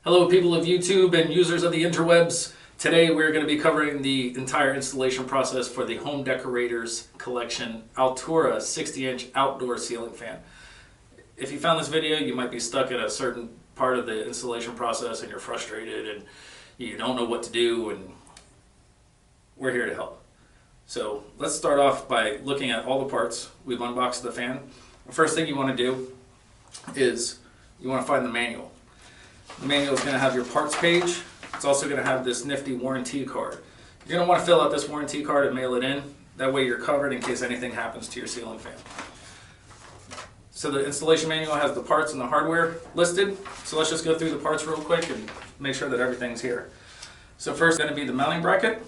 Hello people of YouTube and users of the interwebs. Today we're going to be covering the entire installation process for the Home Decorators collection Altura 60-inch outdoor ceiling fan. If you found this video, you might be stuck at a certain part of the installation process and you're frustrated and you don't know what to do, and we're here to help. So let's start off by looking at all the parts. We've unboxed the fan. The first thing you want to do is you want to find the manual. The manual is going to have your parts page. It's also going to have this nifty warranty card. You're going to want to fill out this warranty card and mail it in. That way you're covered in case anything happens to your ceiling fan. So the installation manual has the parts and the hardware listed. So let's just go through the parts real quick and make sure that everything's here. So first going to be the mounting bracket.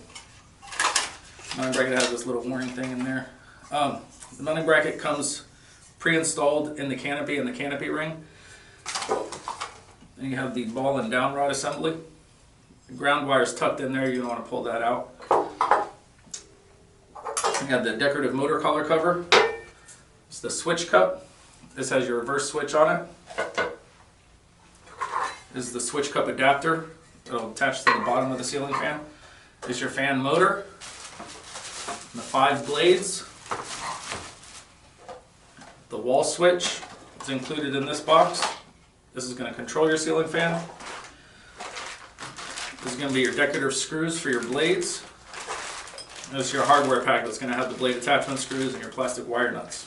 The mounting bracket has this little warning thing in there. The mounting bracket comes pre-installed in the canopy and the canopy ring. Then you have the ball and downrod assembly. The ground wire is tucked in there, you don't want to pull that out. You have the decorative motor collar cover. It's the switch cup. This has your reverse switch on it. This is the switch cup adapter. It'll attach to the bottom of the ceiling fan. This is your fan motor. And the 5 blades. The wall switch is included in this box. This is going to control your ceiling fan. This is going to be your decorative screws for your blades. This is your hardware pack that's going to have the blade attachment screws and your plastic wire nuts.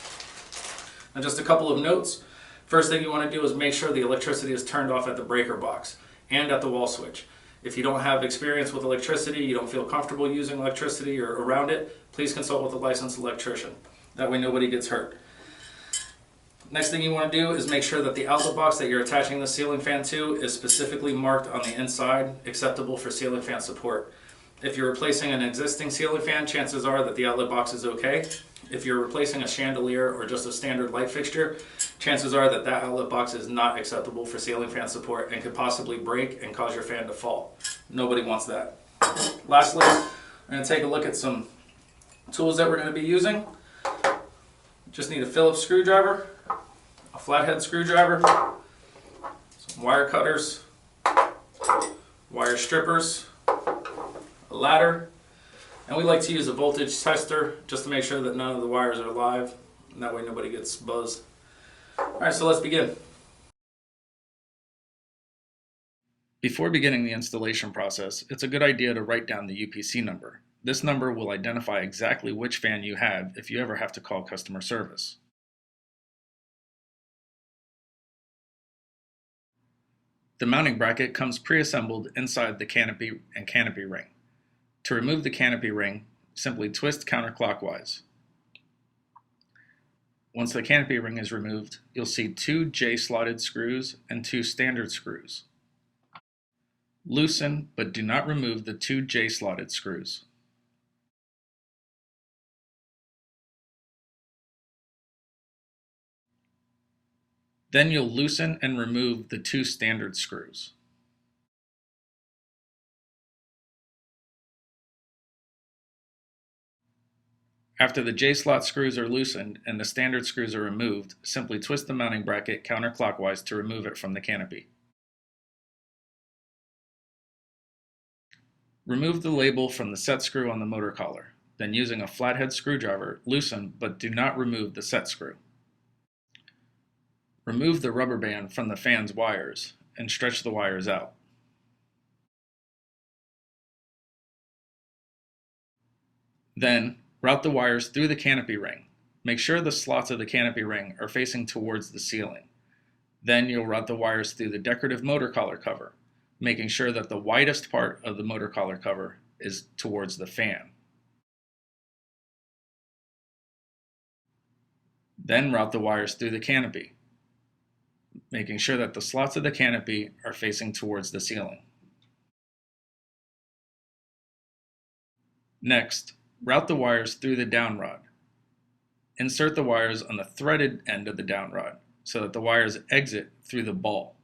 Now just a couple of notes. First thing you want to do is make sure the electricity is turned off at the breaker box and at the wall switch. If you don't have experience with electricity, you don't feel comfortable using electricity or around it, please consult with a licensed electrician. That way nobody gets hurt. Next thing you want to do is make sure that the outlet box that you're attaching the ceiling fan to is specifically marked on the inside, acceptable for ceiling fan support. If you're replacing an existing ceiling fan, chances are that the outlet box is okay. If you're replacing a chandelier or just a standard light fixture, chances are that that outlet box is not acceptable for ceiling fan support and could possibly break and cause your fan to fall. Nobody wants that. Lastly, we're going to take a look at some tools that we're going to be using. Just need a Phillips screwdriver, a flathead screwdriver, some wire cutters, wire strippers, a ladder, and we like to use a voltage tester just to make sure that none of the wires are live, and that way nobody gets buzzed. Alright, so let's begin. Before beginning the installation process, it's a good idea to write down the UPC number. This number will identify exactly which fan you have if you ever have to call customer service. The mounting bracket comes pre-assembled inside the canopy and canopy ring. To remove the canopy ring, simply twist counterclockwise. Once the canopy ring is removed, you'll see 2 J-slotted screws and 2 standard screws. Loosen, but do not remove the 2 J-slotted screws. Then you'll loosen and remove the 2 standard screws. After the J-slot screws are loosened and the standard screws are removed, simply twist the mounting bracket counterclockwise to remove it from the canopy. Remove the label from the set screw on the motor collar. Then using a flathead screwdriver, loosen but do not remove the set screw. Remove the rubber band from the fan's wires and stretch the wires out. Then, route the wires through the canopy ring. Make sure the slots of the canopy ring are facing towards the ceiling. Then you'll route the wires through the decorative motor collar cover, making sure that the widest part of the motor collar cover is towards the fan. Then route the wires through the canopy, making sure that the slots of the canopy are facing towards the ceiling. Next, route the wires through the downrod. Insert the wires on the threaded end of the downrod so that the wires exit through the ball.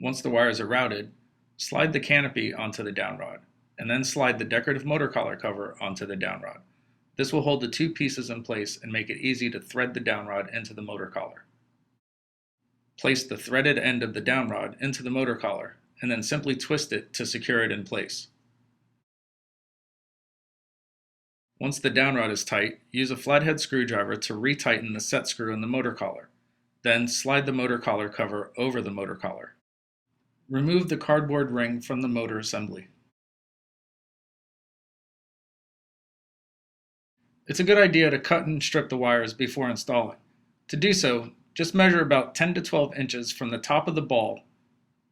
Once the wires are routed, slide the canopy onto the downrod, and then slide the decorative motor collar cover onto the downrod. This will hold the 2 pieces in place and make it easy to thread the downrod into the motor collar. Place the threaded end of the downrod into the motor collar and then simply twist it to secure it in place. Once the downrod is tight, use a flathead screwdriver to retighten the set screw in the motor collar. Then slide the motor collar cover over the motor collar. Remove the cardboard ring from the motor assembly. It's a good idea to cut and strip the wires before installing. To do so, just measure about 10 to 12 inches from the top of the ball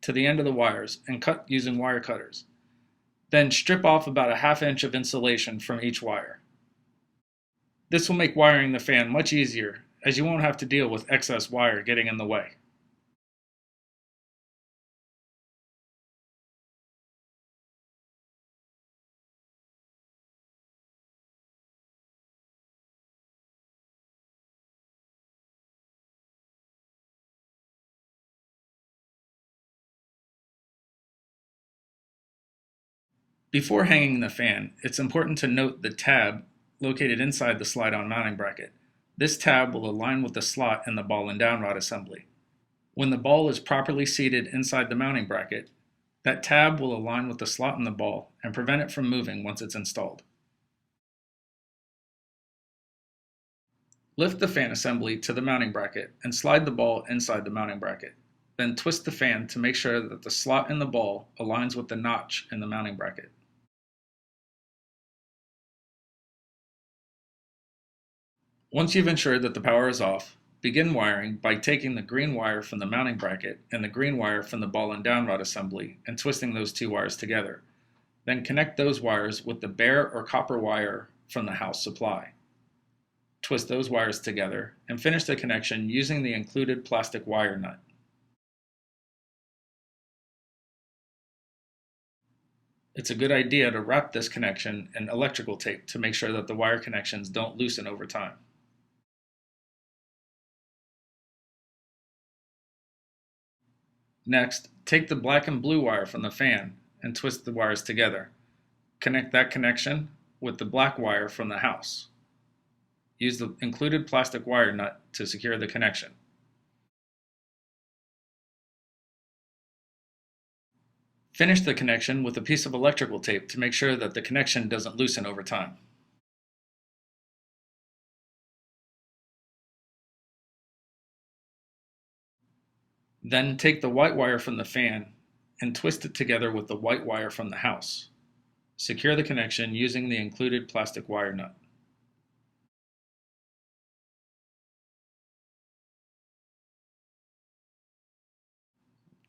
to the end of the wires and cut using wire cutters. Then strip off about a ½ inch of insulation from each wire. This will make wiring the fan much easier, as you won't have to deal with excess wire getting in the way. Before hanging the fan, it's important to note the tab located inside the slide-on mounting bracket. This tab will align with the slot in the ball and downrod assembly. When the ball is properly seated inside the mounting bracket, that tab will align with the slot in the ball and prevent it from moving once it's installed. Lift the fan assembly to the mounting bracket and slide the ball inside the mounting bracket. Then twist the fan to make sure that the slot in the ball aligns with the notch in the mounting bracket. Once you've ensured that the power is off, begin wiring by taking the green wire from the mounting bracket and the green wire from the ball and downrod assembly and twisting those two wires together. Then connect those wires with the bare or copper wire from the house supply. Twist those wires together and finish the connection using the included plastic wire nut. It's a good idea to wrap this connection in electrical tape to make sure that the wire connections don't loosen over time. Next, take the black and blue wire from the fan and twist the wires together. Connect that connection with the black wire from the house. Use the included plastic wire nut to secure the connection. Finish the connection with a piece of electrical tape to make sure that the connection doesn't loosen over time. Then take the white wire from the fan and twist it together with the white wire from the house. Secure the connection using the included plastic wire nut.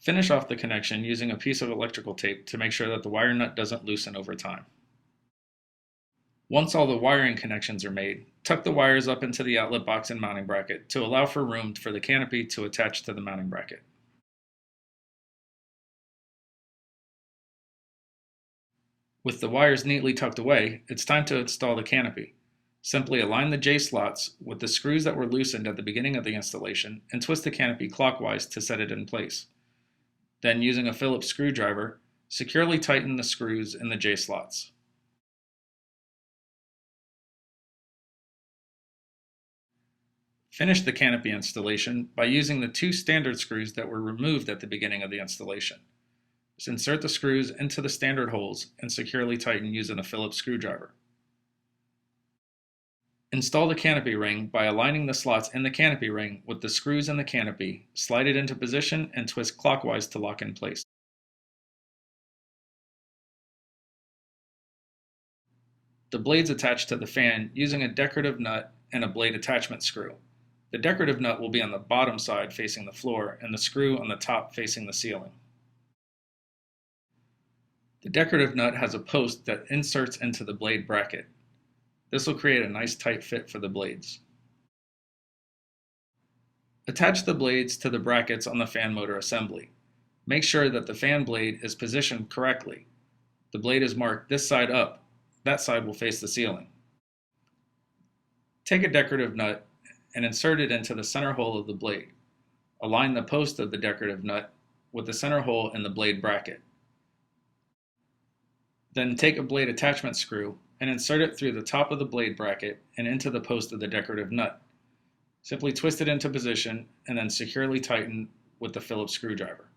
Finish off the connection using a piece of electrical tape to make sure that the wire nut doesn't loosen over time. Once all the wiring connections are made, tuck the wires up into the outlet box and mounting bracket to allow for room for the canopy to attach to the mounting bracket. With the wires neatly tucked away, it's time to install the canopy. Simply align the J slots with the screws that were loosened at the beginning of the installation and twist the canopy clockwise to set it in place. Then, using a Phillips screwdriver, securely tighten the screws in the J slots. Finish the canopy installation by using the two standard screws that were removed at the beginning of the installation. Just insert the screws into the standard holes and securely tighten using a Phillips screwdriver. Install the canopy ring by aligning the slots in the canopy ring with the screws in the canopy, slide it into position, and twist clockwise to lock in place. The blades attach to the fan using a decorative nut and a blade attachment screw. The decorative nut will be on the bottom side facing the floor and the screw on the top facing the ceiling. The decorative nut has a post that inserts into the blade bracket. This will create a nice tight fit for the blades. Attach the blades to the brackets on the fan motor assembly. Make sure that the fan blade is positioned correctly. The blade is marked this side up. That side will face the ceiling. Take a decorative nut and insert it into the center hole of the blade. Align the post of the decorative nut with the center hole in the blade bracket. Then take a blade attachment screw and insert it through the top of the blade bracket and into the post of the decorative nut. Simply twist it into position and then securely tighten with the Phillips screwdriver.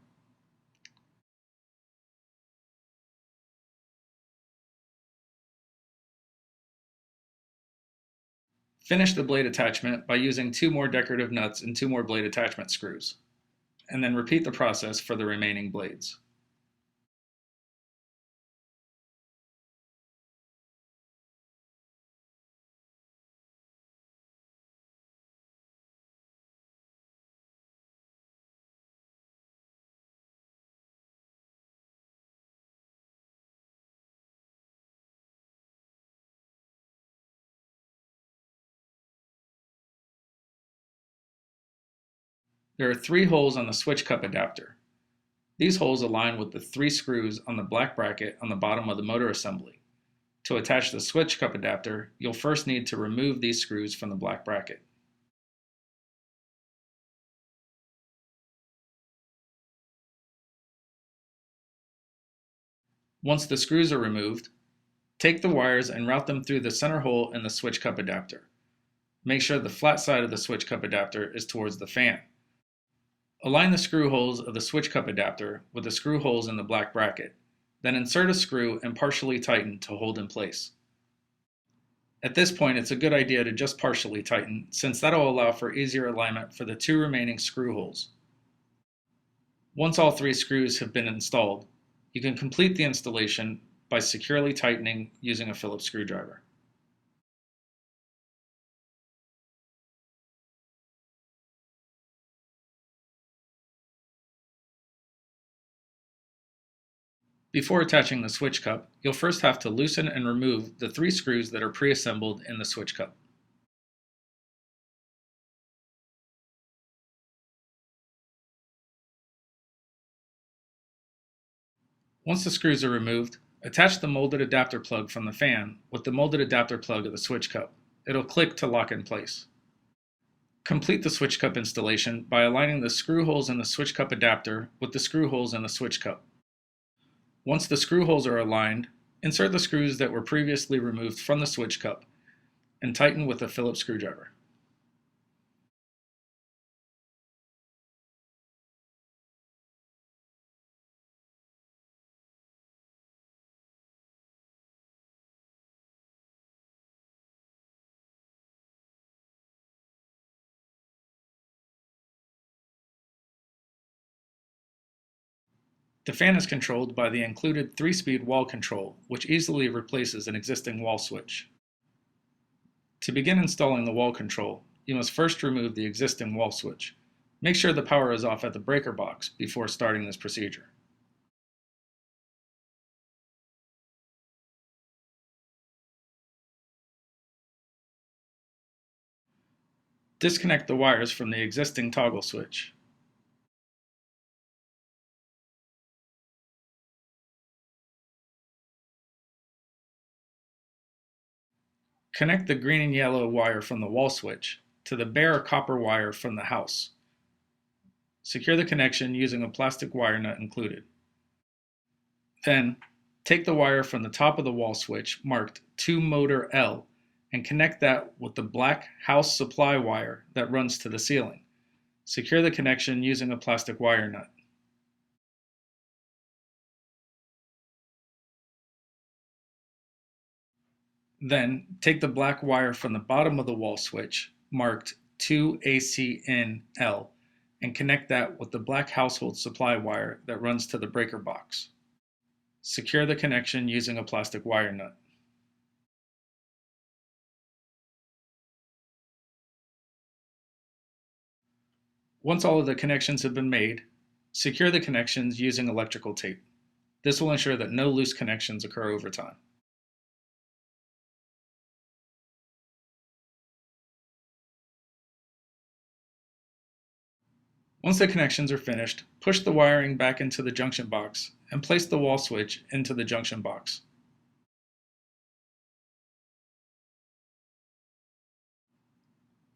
Finish the blade attachment by using 2 more decorative nuts and 2 more blade attachment screws, and then repeat the process for the remaining blades. There are 3 holes on the switch cup adapter. These holes align with the 3 screws on the black bracket on the bottom of the motor assembly. To attach the switch cup adapter, you'll first need to remove these screws from the black bracket. Once the screws are removed, take the wires and route them through the center hole in the switch cup adapter. Make sure the flat side of the switch cup adapter is towards the fan. Align the screw holes of the switch cup adapter with the screw holes in the black bracket. Then insert a screw and partially tighten to hold in place. At this point, it's a good idea to just partially tighten, since that'll allow for easier alignment for the 2 remaining screw holes. Once all 3 screws have been installed, you can complete the installation by securely tightening using a Phillips screwdriver. Before attaching the switch cup, you'll first have to loosen and remove the 3 screws that are pre-assembled in the switch cup. Once the screws are removed, attach the molded adapter plug from the fan with the molded adapter plug of the switch cup. It'll click to lock in place. Complete the switch cup installation by aligning the screw holes in the switch cup adapter with the screw holes in the switch cup. Once the screw holes are aligned, insert the screws that were previously removed from the switch cup and tighten with a Phillips screwdriver. The fan is controlled by the included 3-speed wall control, which easily replaces an existing wall switch. To begin installing the wall control, you must first remove the existing wall switch. Make sure the power is off at the breaker box before starting this procedure. Disconnect the wires from the existing toggle switch. Connect the green and yellow wire from the wall switch to the bare copper wire from the house. Secure the connection using a plastic wire nut included. Then, take the wire from the top of the wall switch marked 2 motor L and connect that with the black house supply wire that runs to the ceiling. Secure the connection using a plastic wire nut. Then, take the black wire from the bottom of the wall switch, marked 2ACN-L, and connect that with the black household supply wire that runs to the breaker box. Secure the connection using a plastic wire nut. Once all of the connections have been made, secure the connections using electrical tape. This will ensure that no loose connections occur over time. Once the connections are finished, push the wiring back into the junction box and place the wall switch into the junction box.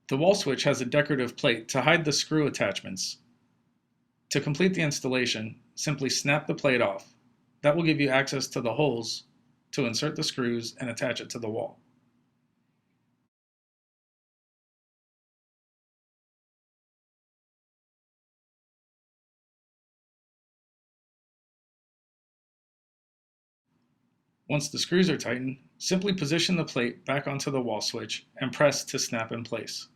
The wall switch has a decorative plate to hide the screw attachments. To complete the installation, simply snap the plate off. That will give you access to the holes to insert the screws and attach it to the wall. Once the screws are tightened, simply position the plate back onto the wall switch and press to snap in place.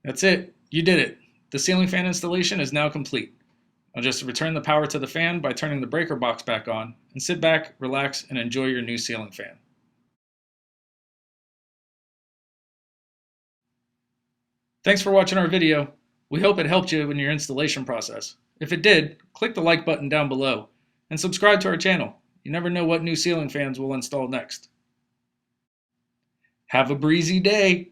That's it, you did it. The ceiling fan installation is now complete. I'll just return the power to the fan by turning the breaker box back on, and sit back, relax, and enjoy your new ceiling fan. Thanks for watching our video. We hope it helped you in your installation process. If it did, click the like button down below, and subscribe to our channel. You never know what new ceiling fans we'll install next. Have a breezy day!